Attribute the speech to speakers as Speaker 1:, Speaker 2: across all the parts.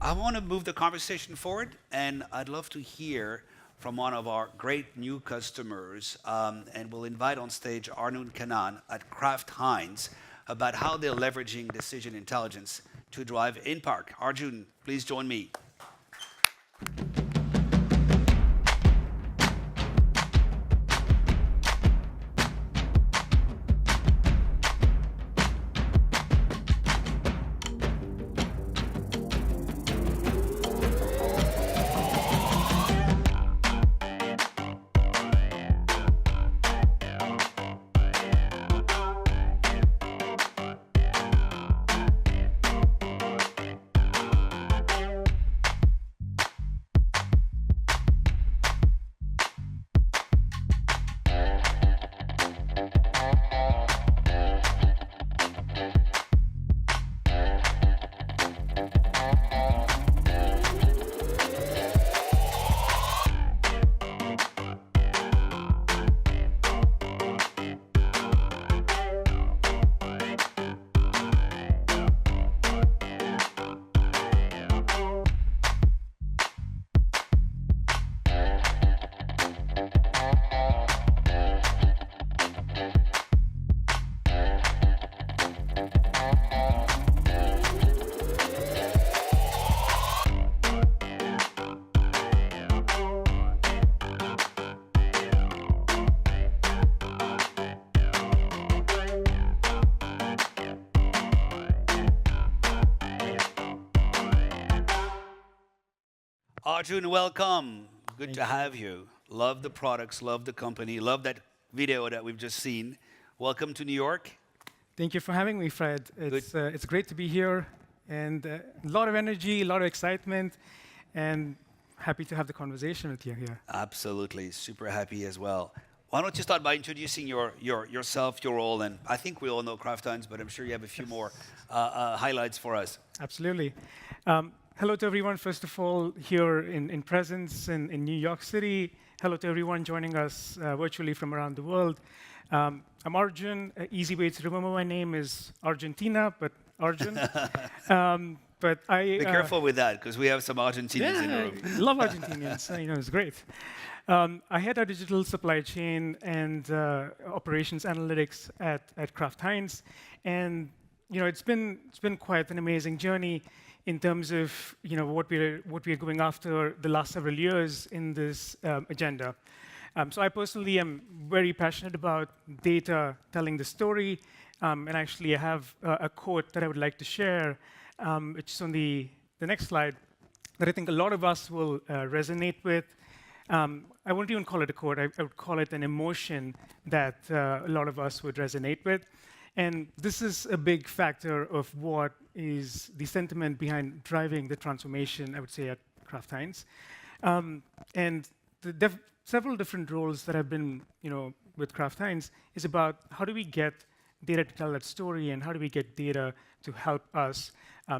Speaker 1: I want to move the conversation forward, and I'd love to hear from one of our great new customers. And we'll invite on stage Arnold Kanan at Kraft Heinz about how they're leveraging decision intelligence to drive in park. Arjun, please join me. Arjun, welcome. Good to
Speaker 2: Thank you.
Speaker 1: have you. Love the products, love the company, love that video that we've just seen. Welcome to New York.
Speaker 2: Thank you for having me, Fred.
Speaker 1: Good.
Speaker 2: It's great to be here, and a lot of energy, a lot of excitement, and happy to have the conversation with you here.
Speaker 1: Absolutely. Super happy as well. Why don't you start by introducing yourself, your role, and I think we all know Kraft Heinz, but I'm sure you have a few more highlights for us.
Speaker 2: Absolutely. Hello to everyone, first of all, here in presence in New York City. Hello to everyone joining us virtually from around the world. I'm Arjun. Easy way to remember my name is Argentina, but Arjun. But I
Speaker 1: Be careful with that, because we have some Argentinians in the
Speaker 2: yeah,
Speaker 1: room.
Speaker 2: love Argentinians. It's great. I head our digital supply chain and operations analytics at Kraft Heinz, and it's been quite an amazing journey in terms of what we're going after the last several years in this agenda. So I personally am very passionate about data telling the story, and actually I have a quote that I would like to share, which is on the next slide, that I think a lot of us will resonate with. I wouldn't even call it a quote, I would call it an emotion that a lot of us would resonate with. And this is a big factor of what is the sentiment behind driving the transformation, I would say, at Kraft Heinz. And several different roles that I've been, with Kraft Heinz is about how do we get data to tell that story, and how do we get data to help us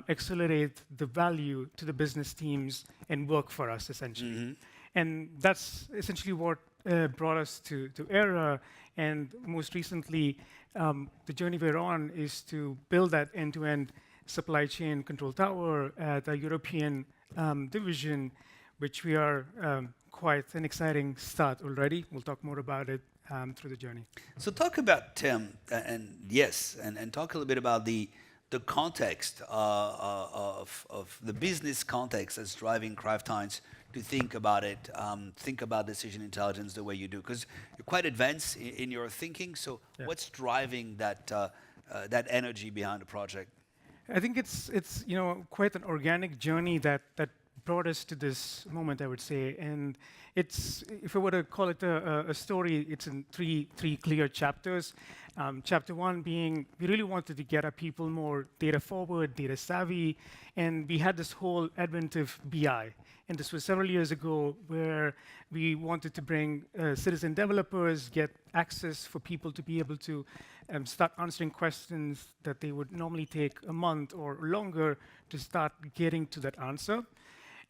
Speaker 2: accelerate the value to the business teams and work for us, essentially. And that's essentially what brought us to ERA, and most recently, the journey we're on is to build that end-to-end supply chain control tower at a European division, which we are quite an exciting start already. We'll talk more about it through the journey.
Speaker 1: So talk about Tim, and talk a little bit about the context of the business context that's driving Kraft Heinz to think about it, think about decision intelligence the way you do, because you're quite advanced in your thinking. So
Speaker 2: Yeah.
Speaker 1: what's driving that energy behind the project?
Speaker 2: I think it's quite an organic journey that brought us to this moment, I would say. And it's, if I were to call it a story, it's in three clear chapters. Chapter one being we really wanted to get our people more data forward, data savvy, and we had this whole advent of BI. And this was several years ago, where we wanted to bring citizen developers, get access for people to be able to start answering questions that they would normally take a month or longer to start getting to that answer.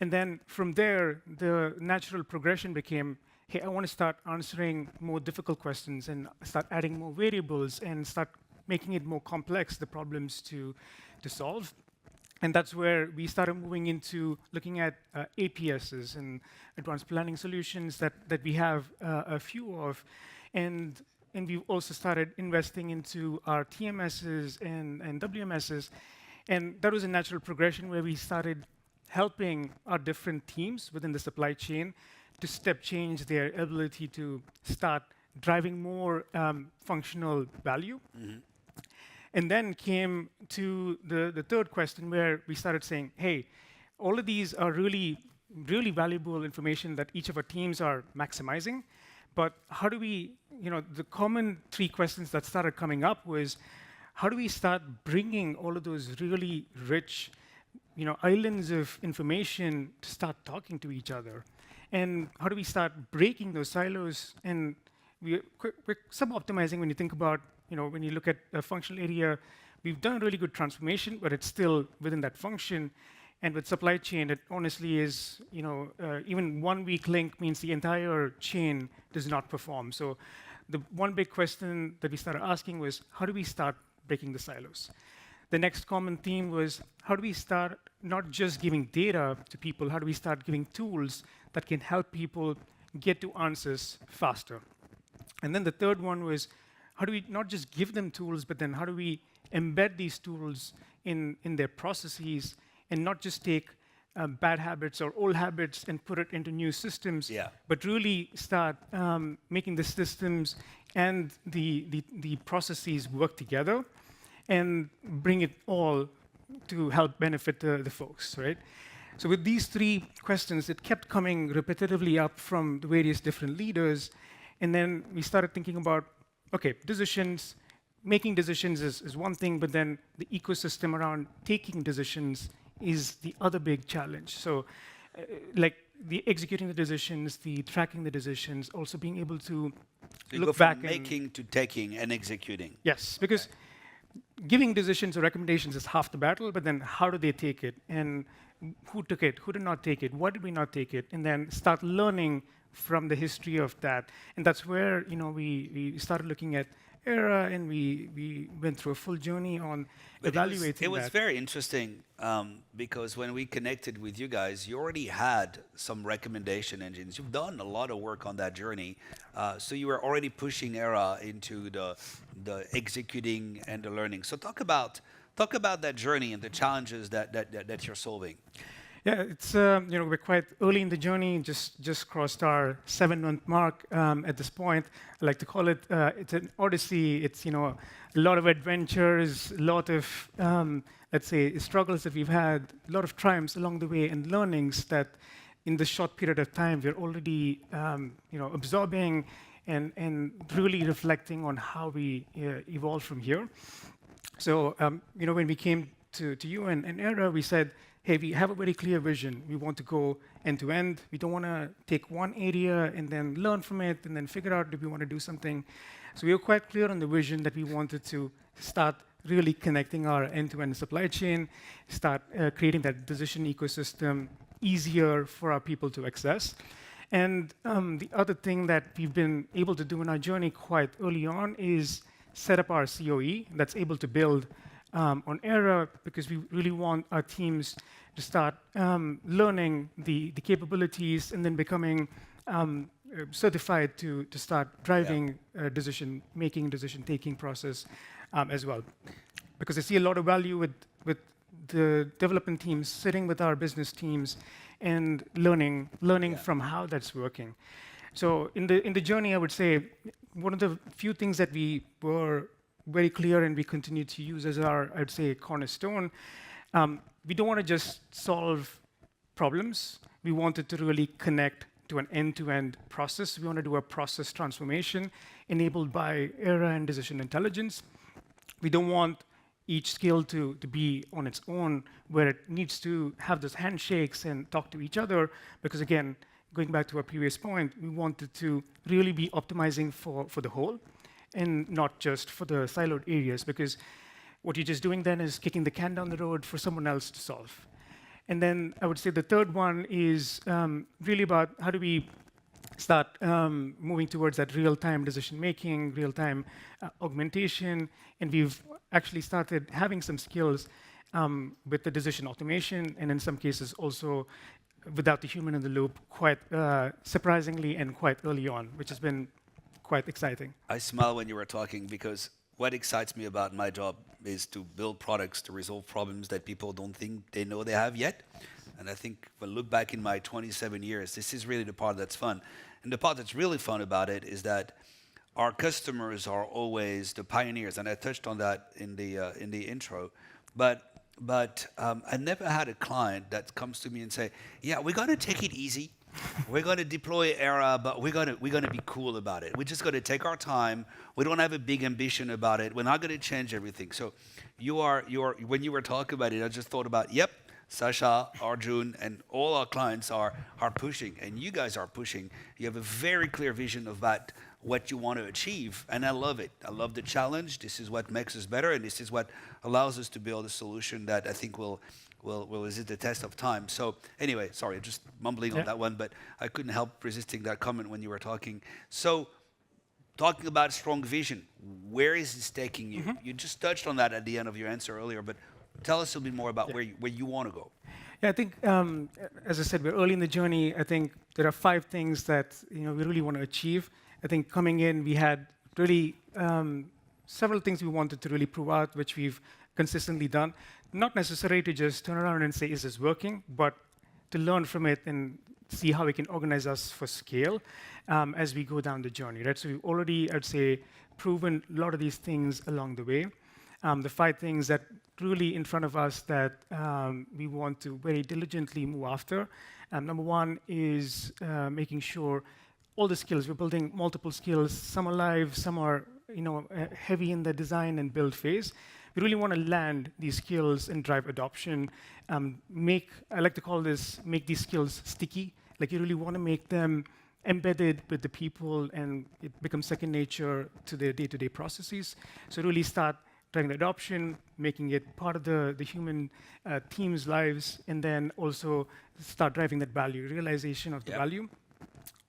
Speaker 2: And then from there, the natural progression became, hey, I want to start answering more difficult questions and start adding more variables and start making it more complex, the problems to solve. And that's where we started moving into looking at APSs and advanced planning solutions that we have a few of. And, and we've also started investing into our TMSs and WMSs. And that was a natural progression where we started helping our different teams within the supply chain to step change their ability to start driving more functional value. And then came to the third question where we started saying, hey, all of these are really, really valuable information that each of our teams are maximizing. But how do we, the common three questions that started coming up was, how do we start bringing all of those really rich, islands of information to start talking to each other? And how do we start breaking those silos? And we're sub-optimizing when you think about, when you look at a functional area, we've done a really good transformation, but it's still within that function. And with supply chain, it honestly is, even 1 weak link means the entire chain does not perform. So the one big question that we started asking was, how do we start breaking the silos? The next common theme was, how do we start not just giving data to people, how do we start giving tools that can help people get to answers faster? And then the third one was, how do we not just give them tools, but then how do we embed these tools in their processes and not just take bad habits or old habits and put it into new systems, but really start making the systems and the processes work together and bring it all to help benefit the folks, right? So with these three questions, it kept coming repetitively up from the various different leaders. And then we started thinking about, okay, decisions, making decisions is one thing, but then the ecosystem around taking decisions is the other big challenge. So like the executing the decisions, the tracking the decisions, also being able to look back and
Speaker 1: making to taking and executing.
Speaker 2: Yes, because giving decisions or recommendations is half the battle, but then how do they take it? And who took it? Who did not take it? Why did we not take it? And then start learning from the history of that. And that's where we started looking at ERA, and we went through a full journey on evaluating that.
Speaker 1: It was very interesting because when we connected with you guys, you already had some recommendation engines. You've done a lot of work on that journey. So you were already pushing ERA into the executing and the learning. So talk about that journey and the challenges that you're solving.
Speaker 2: Yeah, it's we're quite early in the journey. Just crossed our 7-month mark at this point. I like to call it. It's an odyssey. It's a lot of adventures, a lot of let's say struggles that we've had, a lot of triumphs along the way, and learnings that in this short period of time we're already absorbing and really reflecting on how we evolve from here. So when we came to you and ERA, we said, hey, we have a very clear vision. We want to go end to end. We don't want to take one area and then learn from it and then figure out if we want to do something. So we were quite clear on the vision that we wanted to start really connecting our end-to-end supply chain, start creating that decision ecosystem easier for our people to access. And the other thing that we've been able to do in our journey quite early on is set up our COE that's able to build on ERA, because we really want our teams to start learning the capabilities and then becoming certified to start driving decision-making, decision-taking process as well. Because I see a lot of value with the development teams sitting with our business teams and learning from how that's working. So in the journey, I would say one of the few things that we were very clear and we continue to use as our, I'd say, cornerstone. We don't want to just solve problems. We wanted to really connect to an end-to-end process. We want to do a process transformation enabled by ERA and decision intelligence. We don't want each skill to be on its own, where it needs to have those handshakes and talk to each other, because again, going back to our previous point, we wanted to really be optimizing for the whole, and not just for the siloed areas, because what you're just doing then is kicking the can down the road for someone else to solve. And then I would say the third one is really about how do we start moving towards that real-time decision-making, real-time augmentation, and we've actually started having some skills with the decision automation, and in some cases also without the human in the loop, quite surprisingly and quite early on, which has been quite exciting.
Speaker 1: I smile when you were talking because what excites me about my job is to build products to resolve problems that people don't think they know they have yet. And I think if I look back in my 27 years, this is really the part that's fun. And the part that's really fun about it is that our customers are always the pioneers, and I touched on that in the intro. But I never had a client that comes to me and say, "Yeah, we're gonna take it easy. We're gonna deploy Era, but we're gonna be cool about it. We're just gonna take our time. We don't have a big ambition about it. We're not gonna change everything." So you are when you were talking about it, I just thought about, yep, Sasha, Arjun, and all our clients are pushing, and you guys are pushing. You have a very clear vision about what you want to achieve, and I love it. I love the challenge. This is what makes us better, and this is what allows us to build a solution that I think will resist the test of time. So anyway, sorry, just mumbling on that one, but I couldn't help resisting that comment when you were talking. So talking about strong vision, where is this taking you? You just touched on that at the end of your answer earlier, but tell us a bit more about where you want to go.
Speaker 2: Yeah, I think, as I said, we're early in the journey. I think there are 5 things that we really want to achieve. I think coming in, we had really several things we wanted to really prove out, which we've consistently done. Not necessarily to just turn around and say, "Is this working?" but to learn from it and see how we can organize us for scale as we go down the journey, right? So we've already, I'd say, proven a lot of these things along the way. The 5 things that really in front of us that we want to very diligently move after. Number 1 is making sure all the skills, we're building multiple skills, some are live, some are heavy in the design and build phase. We really want to land these skills and drive adoption. I like to call this, make these skills sticky. Like you really want to make them embedded with the people and it becomes second nature to their day-to-day processes. So really start driving the adoption, making it part of the human team's lives, and then also start driving that value, realization of the value.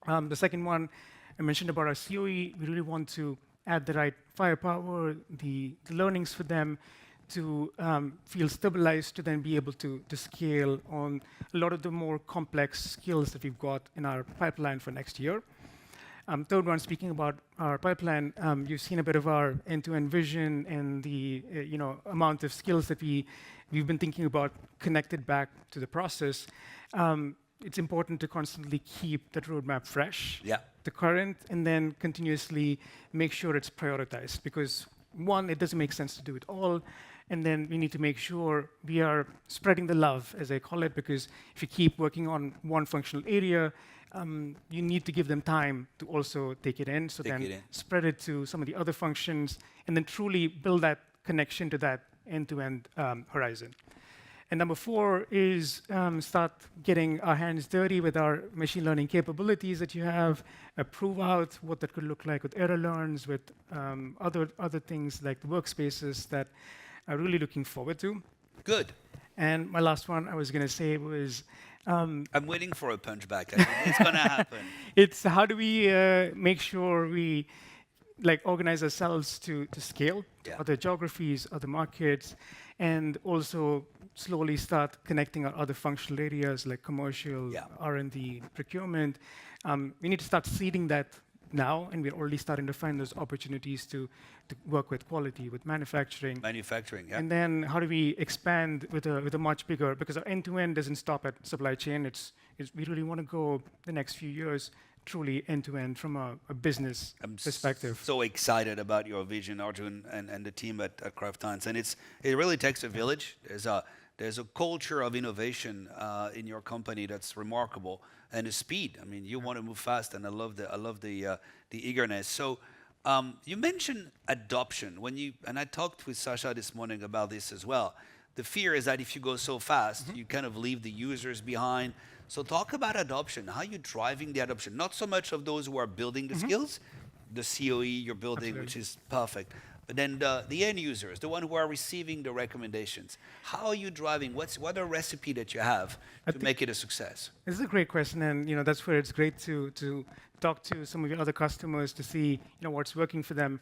Speaker 2: The second one, I mentioned about our COE. We really want to add the right firepower, the learnings for them to feel stabilized, to then be able to scale on a lot of the more complex skills that we've got in our pipeline for next year. Third one, speaking about our pipeline, you've seen a bit of our end-to-end vision and the amount of skills that we've been thinking about connected back to the process. It's important to constantly keep that roadmap fresh, the current, and then continuously make sure it's prioritized. Because one, it doesn't make sense to do it all, and then we need to make sure we are spreading the love, as I call it, because if you keep working on one functional area, you need to give them time to also take it in, so then spread it to some of the other functions, and then truly build that connection to that end-to-end horizon. And number 4 is start getting our hands dirty with our machine learning capabilities that you have, prove out what that could look like with error learns, with other things like the workspaces that I'm really looking forward to.
Speaker 1: Good.
Speaker 2: And my last one I was going to say was...
Speaker 1: I'm waiting for a punchback. It's going to happen.
Speaker 2: It's how do we make sure we organize ourselves to scale other geographies, other markets, and also slowly start connecting our other functional areas like commercial, R&D, procurement. We need to start seeding that now, and we're already starting to find those opportunities to work with quality, with manufacturing.
Speaker 1: Manufacturing, yeah.
Speaker 2: And then how do we expand with a much bigger, because our end-to-end doesn't stop at supply chain. We really want to go the next few years truly end-to-end from a business perspective.
Speaker 1: I'm so excited about your vision, Arjun, and the team at Kraft Heinz. And it really takes a village. There's a culture of innovation in your company that's remarkable, and the speed. I mean, you want to move fast, and I love the eagerness. So you mentioned adoption and I talked with Sasha this morning about this as well. The fear is that if you go so fast, you kind of leave the users behind. So talk about adoption. How are you driving the adoption? Not so much of those who are building the skills, the COE you're building, which is perfect. But then the end users, the one who are receiving the recommendations. How are you driving? What a recipe that you have to make it a success?
Speaker 2: This is a great question, and that's where it's great to talk to some of your other customers to see what's working for them.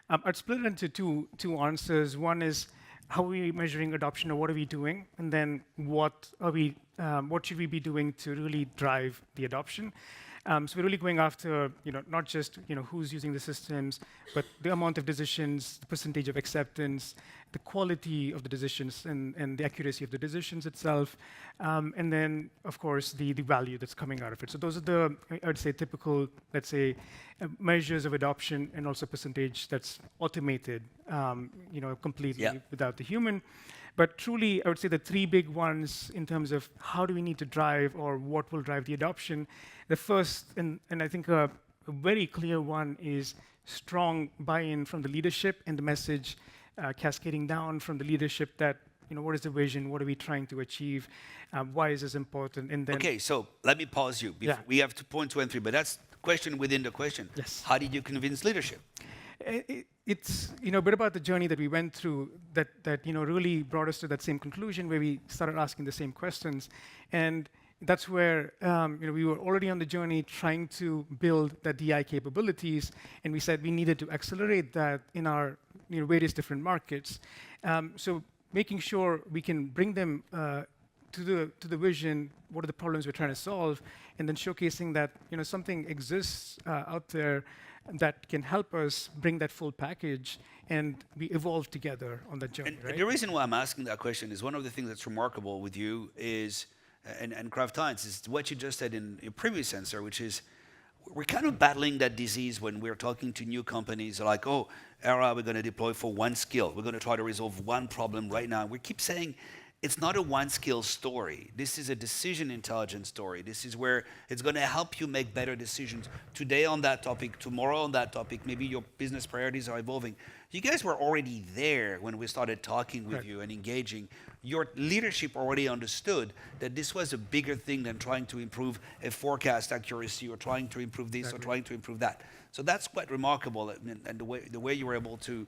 Speaker 2: I'd split it into two answers. One is how are we measuring adoption, or what are we doing, and then what should we be doing to really drive the adoption. So we're really going after, not just who's using the systems, but the amount of decisions, the percentage of acceptance, the quality of the decisions, and the accuracy of the decisions itself, and then of course the value that's coming out of it. So those are the, I would say, typical, let's say, measures of adoption, and also percentage that's automated, completely without the human. But truly, I would say the three big ones in terms of how do we need to drive, or what will drive the adoption. The first, and I think a very clear one, is strong buy-in from the leadership, and the message cascading down from the leadership that, what is the vision, what are we trying to achieve, why is this important, and then...
Speaker 1: Okay, so let me pause you. We have to point 2 and 3, but that's the question within the question.
Speaker 2: Yes.
Speaker 1: How did you convince leadership?
Speaker 2: It's a bit about the journey that we went through that really brought us to that same conclusion, where we started asking the same questions, and that's where we were already on the journey trying to build the DI capabilities, and we said we needed to accelerate that in our various different markets. So making sure we can bring them to the vision, what are the problems we're trying to solve, and then showcasing that something exists out there that can help us bring that full package, and we evolve together on that journey.
Speaker 1: And the reason why I'm asking that question is one of the things that's remarkable with you is, and Kraft Heinz, is what you just said in your previous answer, which is we're kind of battling that disease when we're talking to new companies, like, oh, Era, we're going to deploy for one skill. We're going to try to resolve one problem right now. We keep saying, it's not a one-skill story. This is a decision intelligence story. This is where it's going to help you make better decisions today on that topic, tomorrow on that topic. Maybe your business priorities are evolving. You guys were already there when we started talking with you and engaging. Your leadership already understood that this was a bigger thing than trying to improve a forecast accuracy, or trying to improve this, or trying to improve that. So that's quite remarkable, and the way you were able to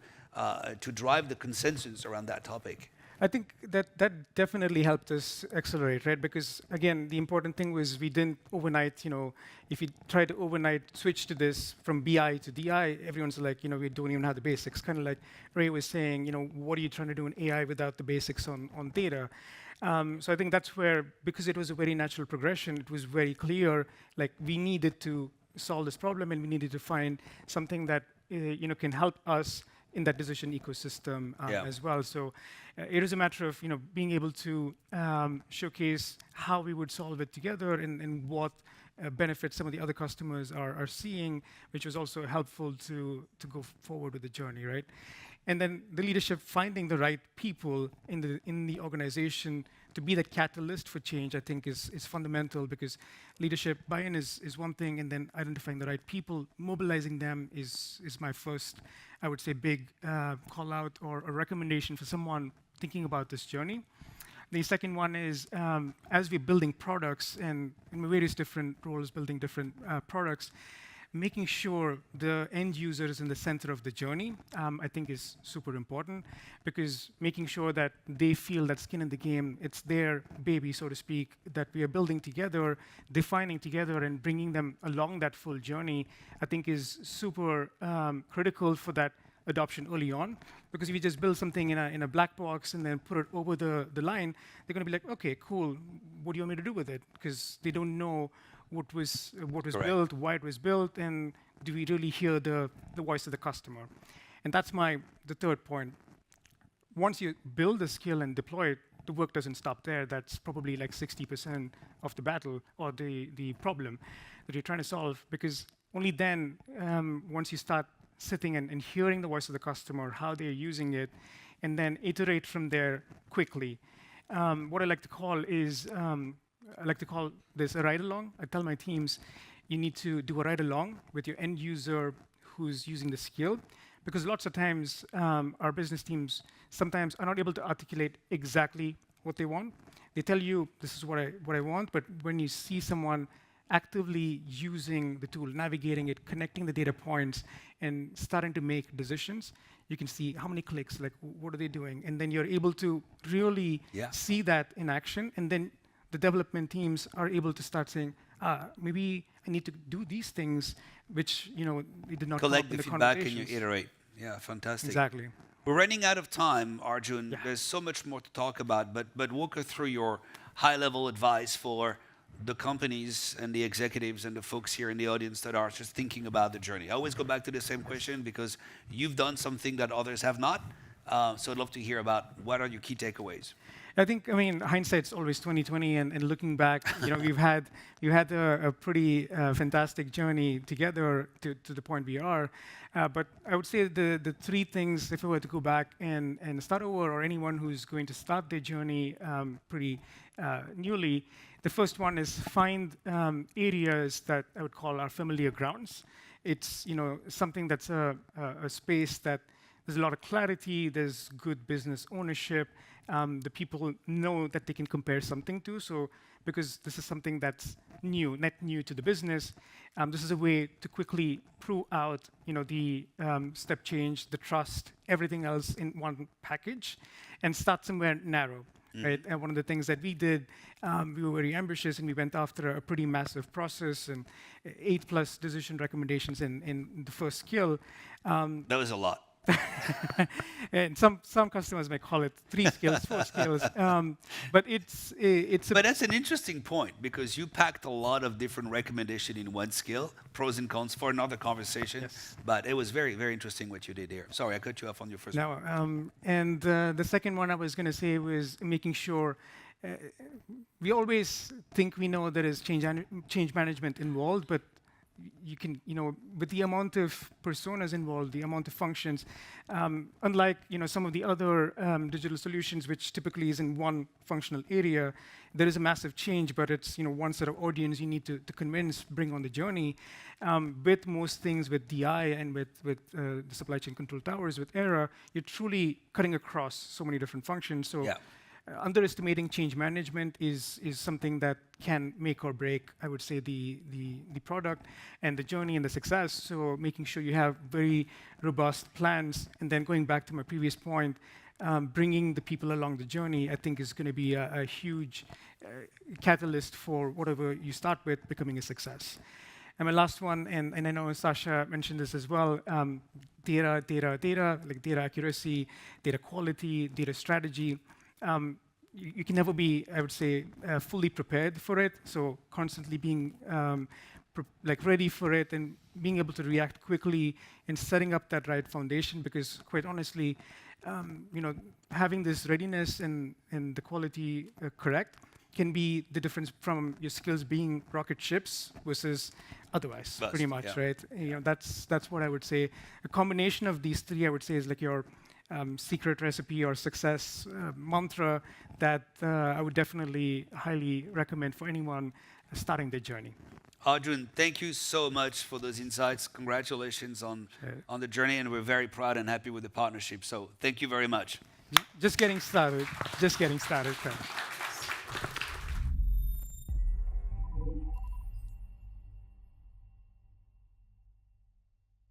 Speaker 1: drive the consensus around that topic.
Speaker 2: I think that definitely helped us accelerate, right? Because again, the important thing was we didn't overnight, if you try to overnight switch to this from BI to DI, everyone's like, we don't even have the basics. Kind of like Ray was saying, what are you trying to do in AI without the basics on data? So I think that's where, because it was a very natural progression, it was very clear, like we needed to solve this problem, and we needed to find something that can help us in that decision ecosystem as well. So it is a matter of being able to showcase how we would solve it together, and what benefits some of the other customers are seeing, which was also helpful to go forward with the journey, right? And then the leadership finding the right people in the organization to be that catalyst for change, I think is fundamental, because leadership buy-in is one thing, and then identifying the right people, mobilizing them is my first, I would say, big call out or a recommendation for someone thinking about this journey. The second one is, as we're building products, and in various different roles building different products, making sure the end user is in the center of the journey, I think is super important, because making sure that they feel that skin in the game, it's their baby, so to speak, that we are building together, defining together, and bringing them along that full journey, I think is super critical for that adoption early on. Because if you just build something in a black box and then put it over the line, they're going to be like, okay, cool, what do you want me to do with it? Because they don't know what was built, why it was built, and do we really hear the voice of the customer? And that's the third point. Once you build the skill and deploy it, the work doesn't stop there. That's probably like 60% of the battle, or the problem that you're trying to solve, because only then, once you start sitting and hearing the voice of the customer, how they're using it, and then iterate from there quickly. What I like to call is, I like to call this a ride-along. I tell my teams, you need to do a ride-along with your end user who's using the skill, because lots of times our business teams sometimes are not able to articulate exactly what they want. They tell you, this is what I want, but when you see someone actively using the tool, navigating it, connecting the data points, and starting to make decisions, you can see how many clicks, like what are they doing, and then you're able to really see that in action, and then the development teams are able to start saying, maybe I need to do these things, which we did not
Speaker 1: collect
Speaker 2: come up
Speaker 1: the
Speaker 2: in
Speaker 1: feedback and
Speaker 2: conversations.
Speaker 1: you iterate. Yeah, fantastic.
Speaker 2: Exactly.
Speaker 1: We're running out of time, Arjun.
Speaker 2: Yeah.
Speaker 1: There's so much more to talk about, but walk us through your high-level advice for the companies and the executives and the folks here in the audience that are just thinking about the journey. I always go back to the same question because you've done something that others have not. So I'd love to hear about what are your key takeaways.
Speaker 2: I think, I mean, hindsight's always 2020, and looking back, we've had a pretty fantastic journey together to the point we are. But I would say the three things, if I were to go back and start over, or anyone who's going to start their journey pretty newly, the first one is find areas that I would call our familiar grounds. It's something that's a space that there's a lot of clarity, there's good business ownership, the people know that they can compare something to. So because this is something that's new, net new to the business, this is a way to quickly prove out the step change, the trust, everything else in one package, and start somewhere narrow. Right? And one of the things that we did, we were very ambitious, and we went after a pretty massive process and 8+ decision recommendations in the first skill.
Speaker 1: That was a lot.
Speaker 2: And some customers may call it 3 skills, 4 skills, but it's
Speaker 1: But that's an interesting point because you packed a lot of different recommendations in one skill, pros and cons for another conversation.
Speaker 2: Yes.
Speaker 1: But it was very, very interesting what you did here. Sorry, I cut you off on your first one.
Speaker 2: no. And the second one I was going to say was making sure. We always think we know there is change management involved, but you can, with the amount of personas involved, the amount of functions, unlike, some of the other digital solutions, which typically is in one functional area, there is a massive change, but it's, one set of audience you need to convince, bring on the journey. With most things, with DI and with the supply chain control towers, with ERA, you're truly cutting across so many different functions. So.
Speaker 1: Yeah.
Speaker 2: Underestimating change management is something that can make or break, I would say, the product and the journey and the success. So making sure you have very robust plans, and then going back to my previous point, bringing the people along the journey, I think is going to be a huge catalyst for whatever you start with becoming a success. And my last one, and I know Sasha mentioned this as well, data, like data accuracy, data quality, data strategy. You can never be, I would say, fully prepared for it. So constantly being ready for it and being able to react quickly and setting up that right foundation. Because quite honestly, having this readiness and the quality correct can be the difference from your skills being rocket ships versus otherwise.
Speaker 1: Bust,
Speaker 2: pretty much,
Speaker 1: yeah.
Speaker 2: right? That's what I would say. A combination of these three, I would say, is like your secret recipe or success mantra that I would definitely highly recommend for anyone starting their journey.
Speaker 1: Arjun, thank you so much for those insights. Congratulations on the journey, and we're very proud and happy with the partnership. So thank you very much.
Speaker 2: Just getting started. Just getting started. Thanks.